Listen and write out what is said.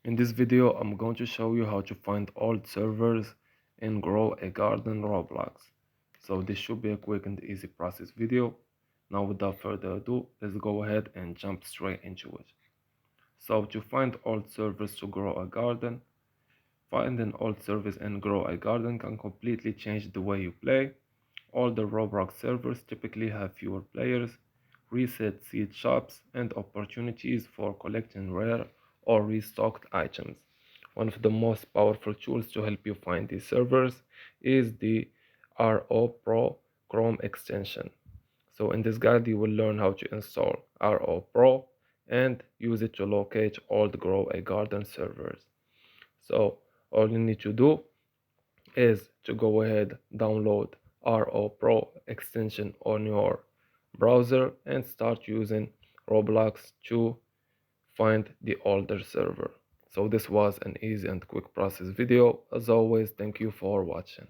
In this video, I'm going to show you how to find old servers and grow a garden Roblox. So this should be a quick and easy process video. Now without further ado, let's go ahead and jump straight into it. So to find old servers to grow a garden, find an old service and grow a garden can completely change the way you play. Older Roblox servers typically have fewer players, reset seed shops, and opportunities for collecting rare or restocked items. One of the most powerful tools to help you find these servers is the RO Pro Chrome extension. So in this guide, you will learn how to install RO Pro and use it to locate old Grow a Garden servers. So all you need to do is to go ahead, download RO Pro extension on your browser and start using Roblox to find the older server. So this was an easy and quick process video. As always, thank you for watching.